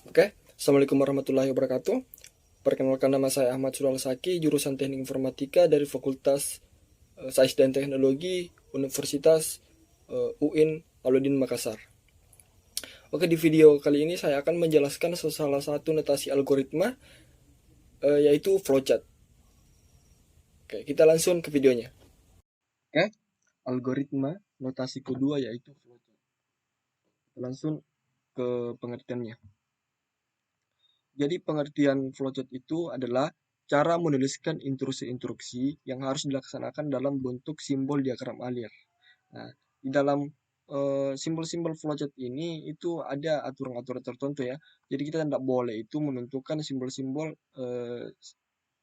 Oke, Assalamualaikum warahmatullahi wabarakatuh. Perkenalkan, nama saya Ahmad Sural Saki, jurusan Teknik Informatika dari Fakultas Sains dan Teknologi Universitas UIN Alauddin Makassar. Oke, di video kali ini saya akan menjelaskan salah satu notasi algoritma, yaitu flowchart. Oke, kita langsung ke videonya. Oke, algoritma notasi kedua yaitu flowchart. Langsung ke pengertiannya. Jadi pengertian flowchart itu adalah cara menuliskan instruksi-instruksi yang harus dilaksanakan dalam bentuk simbol diagram alir. Nah, di dalam simbol-simbol flowchart ini itu ada aturan-aturan tertentu ya. Jadi kita tidak boleh itu menentukan simbol-simbol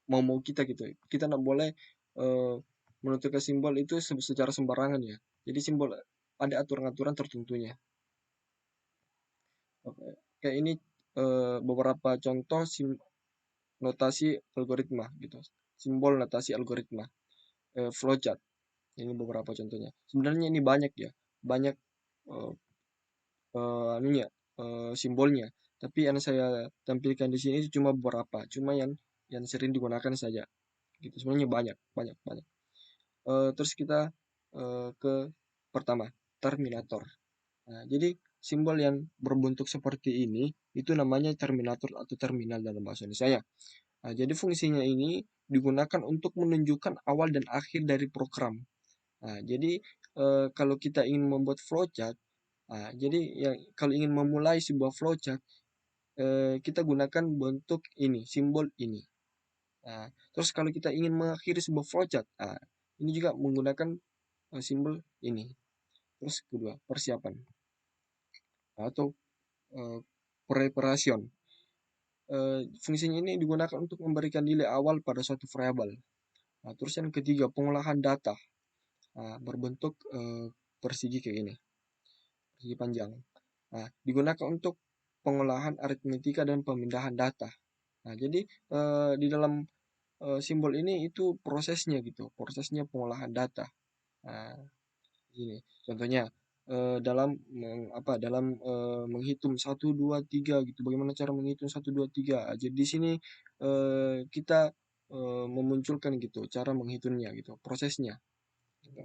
mau kita gitu. Kita tidak boleh eh, menentukan simbol itu secara sembarangan ya. Jadi simbol ada aturan-aturan tertentunya. Oke, kayak ini beberapa contoh notasi algoritma gitu. Simbol notasi algoritma, flowchart. Ini beberapa contohnya. Sebenarnya ini banyak ya, banyak eh, anunya, simbolnya. Tapi yang saya tampilkan di sini itu cuma beberapa, cuma yang sering digunakan saja. Gitu. Sebenarnya banyak, banyak, banyak. Terus kita ke pertama, terminator. Nah, jadi simbol yang berbentuk seperti ini itu namanya terminator atau terminal dalam bahasa Indonesia. Nah, jadi fungsinya ini digunakan untuk menunjukkan awal dan akhir dari program. Nah, jadi kalau kita ingin membuat flowchart, jadi kalau ingin memulai sebuah flowchart, kita gunakan bentuk ini, simbol ini. Nah, terus kalau kita ingin mengakhiri sebuah flowchart, ini juga menggunakan simbol ini. Terus kedua, persiapan atau eh, preparation. Fungsinya ini digunakan untuk memberikan nilai awal pada suatu variabel. Nah, terus yang ketiga, pengolahan data. Berbentuk persegi kayak ini, persegi panjang. Nah, digunakan untuk pengolahan aritmetika dan pemindahan data. Nah, jadi di dalam simbol ini itu prosesnya gitu, prosesnya pengolahan data. Nah, ini contohnya dalam menghitung satu 2 3 gitu. Bagaimana cara menghitung satu 2 3? Jadi di sini kita memunculkan gitu cara menghitungnya gitu, prosesnya. Gitu.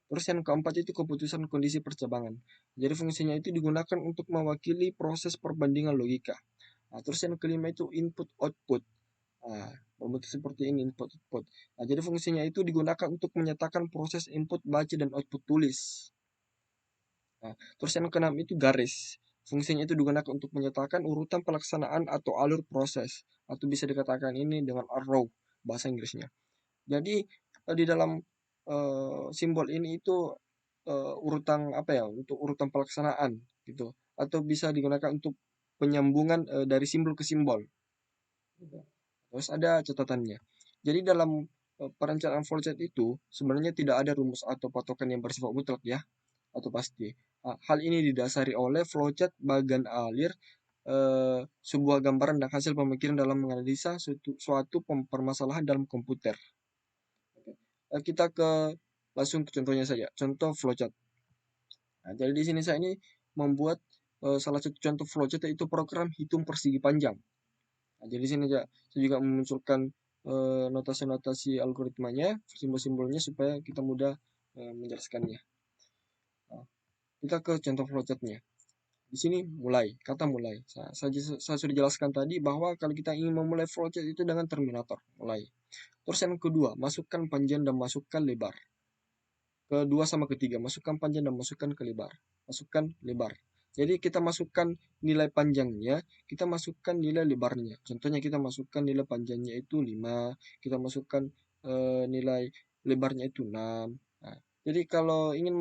Terus yang keempat itu keputusan kondisi percabangan. Jadi fungsinya itu digunakan untuk mewakili proses perbandingan logika. Nah, terus yang kelima itu input output. Nah, berbentuk seperti ini input output. Nah, jadi fungsinya itu digunakan untuk menyatakan proses input baca dan output tulis. Nah, terus yang keenam itu garis. Fungsinya itu digunakan untuk menyatakan urutan pelaksanaan atau alur proses. Atau bisa dikatakan ini dengan arrow bahasa Inggrisnya. Jadi di dalam simbol ini itu urutan apa ya, untuk urutan pelaksanaan gitu, atau bisa digunakan untuk penyambungan dari simbol ke simbol gitu. Terus ada catatannya. Jadi dalam perencanaan flowchart itu sebenarnya tidak ada rumus atau patokan yang bersifat mutlak ya atau pasti. Hal ini didasari oleh flowchart bagan alir, sebuah gambaran dan hasil pemikiran dalam menganalisa suatu permasalahan dalam komputer. Oke. Kita langsung ke contohnya saja. Contoh flowchart. Nah, jadi di sini saya ini membuat salah satu contoh flowchart yaitu program hitung persegi panjang. Nah, jadi di sini saya juga memunculkan notasi-notasi algoritmanya, simbol-simbolnya supaya kita mudah menjelaskannya. Nah, kita ke contoh flowchartnya. Di sini mulai, kata mulai. Saya sudah jelaskan tadi bahwa kalau kita ingin memulai flowchart itu dengan terminator, mulai. Terus yang kedua, masukkan panjang dan masukkan lebar. Kedua sama ketiga, masukkan panjang dan masukkan ke lebar. Masukkan lebar. Jadi kita masukkan nilai panjangnya, kita masukkan nilai lebarnya. Contohnya kita masukkan nilai panjangnya itu 5, kita masukkan nilai lebarnya itu 6. Nah, jadi kalau ingin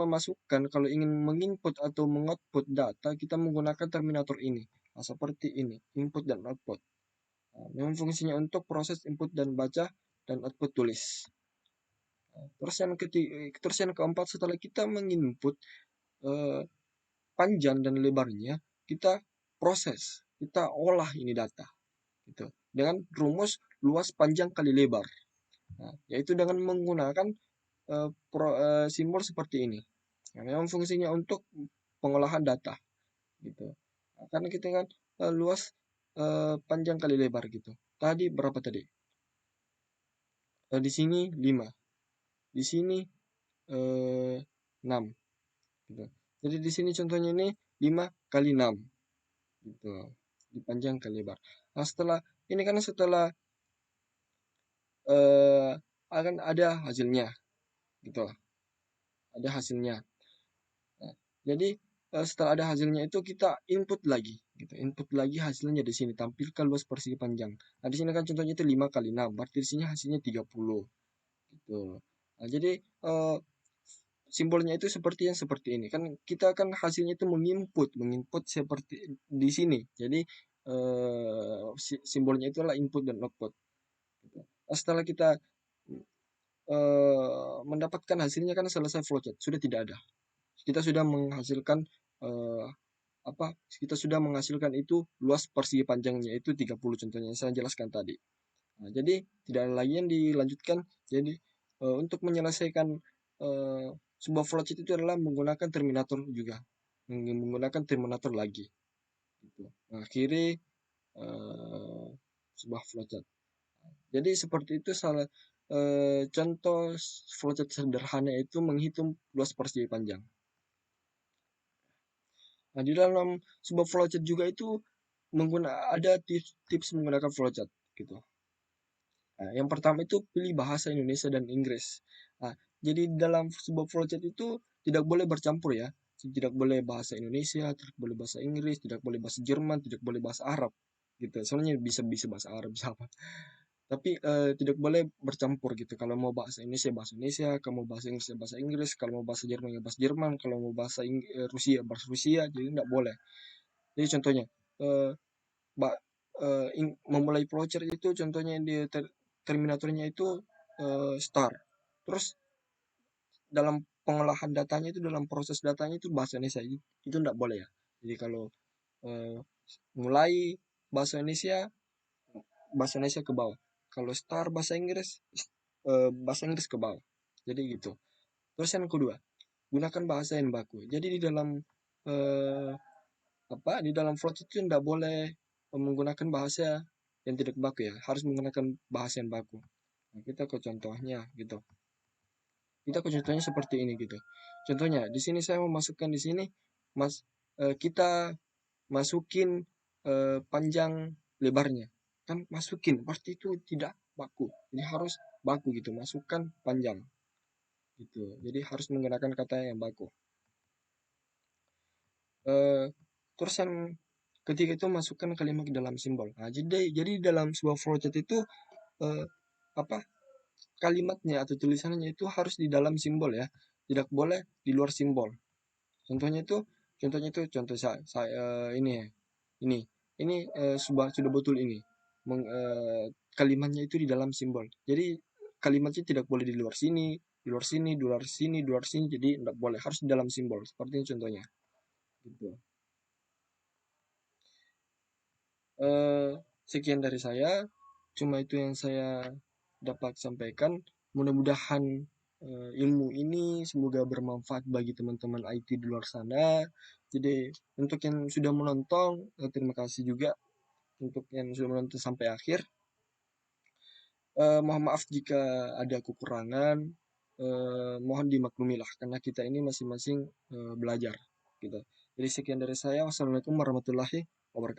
menginput atau mengoutput data, kita menggunakan terminator ini. Nah, seperti ini, input dan output. Nah, memang fungsinya untuk proses input dan baca dan output tulis. Terus yang keempat, setelah kita menginput eh, panjang dan lebarnya, kita proses, kita olah ini data, gitu. Dengan rumus luas panjang kali lebar, yaitu dengan menggunakan simbol seperti ini. Nah, memang fungsinya untuk pengolahan data, gitu. Nah, karena kita kan luas panjang kali lebar gitu. Tadi berapa tadi? Di sini 5, di sini 6 gitu. Jadi di sini contohnya ini 5 kali 6 gitu. Di panjang kali lebar. Nah, ini kan setelah eh, akan ada hasilnya gitu. Ada hasilnya. Nah, jadi setelah ada hasilnya itu kita input lagi gitu. Input lagi hasilnya di sini tampilkan luas persegi panjang. Nah, di sini kan contohnya itu 5 kali 6, berarti di sini hasilnya 30 gitu. Nah, jadi simbolnya itu seperti ini. Kan kita kan hasilnya itu menginput seperti di sini. Jadi simbolnya itu adalah input dan output gitu. Nah, setelah kita mendapatkan hasilnya kan selesai flowchart, sudah tidak ada. Kita sudah menghasilkan eh, apa? Kita sudah menghasilkan itu luas persegi panjangnya itu 30 contohnya yang saya jelaskan tadi. Nah, jadi tidak ada lagi yang dilanjutkan. Jadi untuk menyelesaikan eh, sebuah flowchart itu adalah menggunakan terminator juga, menggunakan terminator lagi. Gitu. Mengakhiri eh, sebuah flowchart. Jadi seperti itu salah contoh flowchart sederhana itu menghitung luas persegi panjang. Nah, di dalam sebuah flowchart juga itu ada tips menggunakan flowchart gitu. Nah, yang pertama itu pilih bahasa Indonesia dan Inggris. Nah, jadi dalam sebuah flowchart itu tidak boleh bercampur ya. Tidak boleh bahasa Indonesia, tidak boleh bahasa Inggris, tidak boleh bahasa Jerman, tidak boleh bahasa Arab. Gitu. Soalnya bisa bahasa Arab, bisa apa. Tapi tidak boleh bercampur gitu. Kalau mau bahasa Indonesia, kalau mau bahasa Inggris ya bahasa Inggris, kalau mau bahasa Jerman ya bahasa Jerman, kalau mau Rusia bahasa Rusia, jadi tidak boleh. Jadi contohnya, eh, memulai flowchart itu contohnya di terminatornya itu star. Terus dalam pengolahan datanya itu dalam proses datanya itu bahasa Indonesia itu tidak boleh ya. Jadi kalau eh, mulai bahasa Indonesia ke bawah. Kalau star bahasa Inggris ke bawah. Jadi gitu. Terus yang kedua, gunakan bahasa yang baku. Jadi di dalam eh, di dalam flowchart itu tidak boleh menggunakan bahasa yang tidak baku ya, harus menggunakan bahasa yang baku. Nah, kita ke contohnya gitu. Kita ke contohnya seperti ini gitu. Contohnya di sini saya memasukkan di sini kita masukin panjang lebarnya. Kan masukin berarti itu tidak baku. Jadi harus baku gitu, masukkan panjang gitu. Jadi harus menggunakan kata yang baku. eh, Terus yang ketiga itu masukkan kalimat ke dalam simbol. Nah, jadi dalam sebuah flowchart itu eh, apa kalimatnya atau tulisannya itu harus di dalam simbol ya, tidak boleh di luar simbol. Contohnya itu, contoh saya ini ya, ini sudah betul ini. Kalimatnya itu di dalam simbol. Jadi kalimatnya tidak boleh di luar sini, di luar sini, di luar sini, di luar sini. Jadi tidak boleh, harus di dalam simbol. Seperti ini contohnya. Gitu. Eh, Sekian dari saya. Cuma itu yang saya dapat sampaikan. Mudah-mudahan ilmu ini semoga bermanfaat bagi teman-teman IT di luar sana. Jadi untuk yang sudah menonton, terima kasih juga untuk yang sudah menonton sampai akhir. Mohon maaf jika ada kekurangan. Mohon dimaklumilah karena kita ini masing-masing belajar gitu. Jadi sekian dari saya. Wassalamualaikum warahmatullahi wabarakatuh.